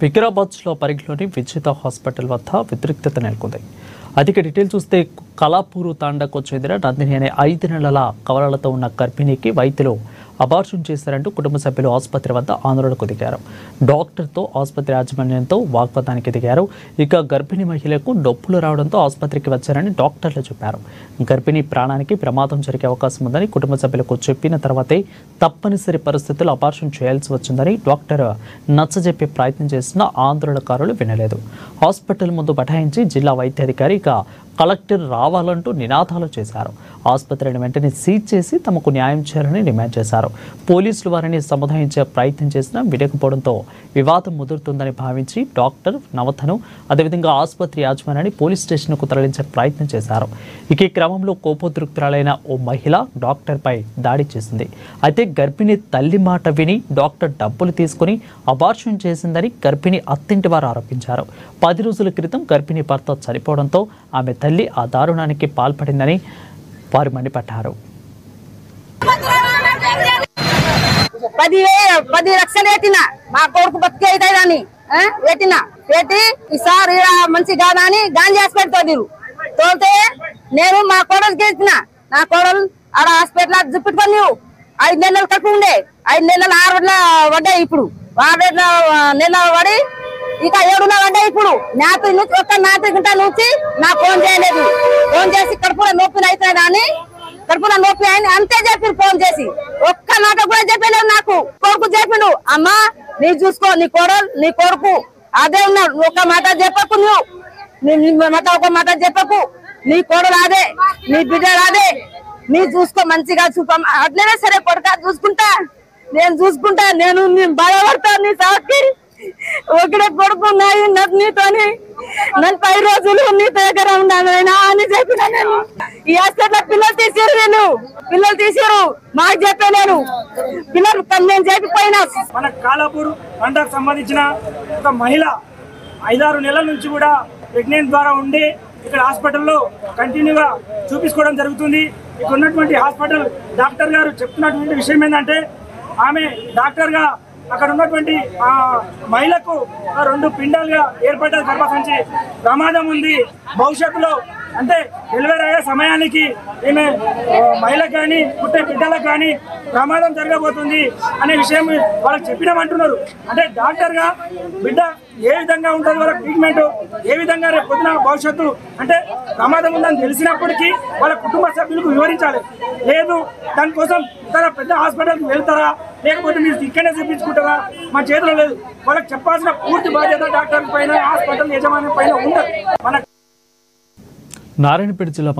వికారాబాద్లో పరిగిలోని విజేత హాస్పిటల్ వద్ద ఉద్రిక్తత నెలకొంది. అధిక డీటెయిల్ చూస్తే కలాపూరు తాండాకు చెందిన నందిని అనే 5 నెలల కవలలతో ఉన్న గర్భిణికి వైద్యులు అబార్షన్ చేశారంటూ కుటుంబ సభ్యులు ఆసుపత్రి వద్ద ఆందోళనకు దిగారు. డాక్టర్తో ఆసుపత్రి యాజమాన్యంతో వాగ్వాదానికి దిగారు. ఇక గర్భిణీ మహిళకు నొప్పులు రావడంతో ఆసుపత్రికి వచ్చారని డాక్టర్లు చెప్పారు. గర్భిణీ ప్రాణానికి ప్రమాదం జరిగే అవకాశం ఉందని కుటుంబ సభ్యులకు చెప్పిన తర్వాతే తప్పనిసరి పరిస్థితుల్లో అబార్షన్ చేయాల్సి వచ్చిందని డాక్టర్ నచ్చజెప్పే ప్రయత్నం చేసిన ఆందోళనకారులు వినలేదు. హాస్పిటల్ ముందు బటాయించి జిల్లా వైద్యాధికారి ఇక కలెక్టర్ రావాలంటూ నినాదాలు చేశారు. ఆసుపత్రిని వెంటనే సీజ్ చేసి తమకు న్యాయం చేయాలని డిమాండ్ చేశారు. పోలీసులు వారిని సముదాయించే ప్రయత్నం చేసినా వినకపోవడంతో వివాదం ముదురుతుందని భావించి డాక్టర్ నవతను అదేవిధంగా ఆసుపత్రి యాజమాన్యాన్ని పోలీస్ స్టేషన్కు తరలించే ప్రయత్నం చేశారు. ఇక ఈ క్రమంలో కోపోద్రిక్తురాలైన ఓ మహిళ డాక్టర్పై దాడి చేసింది. అయితే గర్భిణి తల్లి మాట విని డాక్టర్ డబ్బులు తీసుకుని అబార్షన్ చేసిందని గర్భిణి అత్తింటి వారు ఆరోపించారు. 10 రోజుల క్రితం గర్భిణి భర్త చనిపోవడంతో ఆమె తల్లి ఆ దారుణానికి పాల్పడిందని వారు మండిపడ్డారు. 10 లక్షలు పెట్టినా మా కొడుకు బతికే అవుతాడని పెట్టి ఈసారి మంచి కాదా అని గాంధీ హాస్పిటల్ తోలితే నేను మా కోడలికి ఇచ్చిన నా కోడలు ఆడ హాస్పిటల్ చూపెట్టుకొని నువ్వు 5 నెలలు కడుపు ఉండే 5 నెలలు 6 రోజుల పడ్డాయి. ఇప్పుడు 6 నెలలు పడి ఇక 7 పడ్డాయి. ఇప్పుడు నాతి నుంచి ఒక్క నాతి గంట నుంచి నాకు ఫోన్ చేయలేదు. ఫోన్ చేసి కడుపులో నొప్పి అవుతుంది అని కడుపులో నొప్పి అని అంతే చెప్పి ఫోన్ చేసి ఒక్క మాట కూడా చెప్పలేదు. నాకు కొడుకు చెప్పిండు, అమ్మా నీ చూసుకో, నీ కోడలు నీ కొడుకు అదే ఉన్నాడు, ఒక్క మాట చెప్పకు, ఒక మాట చెప్పకు, నీ కోడలు అదే, నీ బిడ్డ అదే, నీ చూసుకో మంచిగా చూప అట్లనే సరే కొడుక చూసుకుంటా, నేను చూసుకుంటా, నేను బాధపడతా నీ సాకి ఒకటే కొడుకు నీతోని 40 రోజులు నీ దగ్గర ఉన్నాను అని చెప్పిన. నేను ఈ హాస్పిటల్ పిల్లలు తీసారు మాకు చెప్పలేను పిల్లలు నేను చెప్పిపోయినా. మన కాలాపూర్ తండాకు సంబంధించిన ఒక మహిళ 5-6 నెలల నుంచి కూడా ప్రెగ్నెంట్ ద్వారా ఉండి ఇక్కడ హాస్పిటల్లో కంటిన్యూగా చూపించుకోవడం జరుగుతుంది. ఇక్కడ ఉన్నటువంటి హాస్పిటల్ డాక్టర్ గారు చెప్తున్నటువంటి విషయం ఏంటంటే ఆమె డాక్టర్గా అక్కడ ఉన్నటువంటి మహిళకు 2 పిండాలుగా ఏర్పడ్డ గర్భసంచి ప్రమాదం ఉంది. భవిష్యత్తులో అంటే డెలివరీ అయ్యే సమయానికి ఈమె మహిళకు కానీ పుట్టే బిడ్డలకు కానీ ప్రమాదం జరగబోతుంది అనే విషయం వాళ్ళకి చెప్పినామంటున్నారు. అంటే డాక్టర్గా బిడ్డ ఏ విధంగా ఉంటుంది, వాళ్ళ ట్రీట్మెంట్ ఏ విధంగా రేపు పొద్దున భవిష్యత్తు అంటే ప్రమాదం ఉందని తెలిసినప్పటికీ వాళ్ళ కుటుంబ సభ్యులకు వివరించాలి. లేదు దానికోసం ఇతర పెద్ద హాస్పిటల్కి వెళ్తారా లేకపోతే మీరు ఇక్కడనే చూపించుకుంటారా మా చేతిలో లేదు. వాళ్ళకి చెప్పాల్సిన పూర్తి బాధ్యత డాక్టర్ పైన హాస్పిటల్ యజమాని పైన ఉండదు. మన నారాయణపేట జిల్లా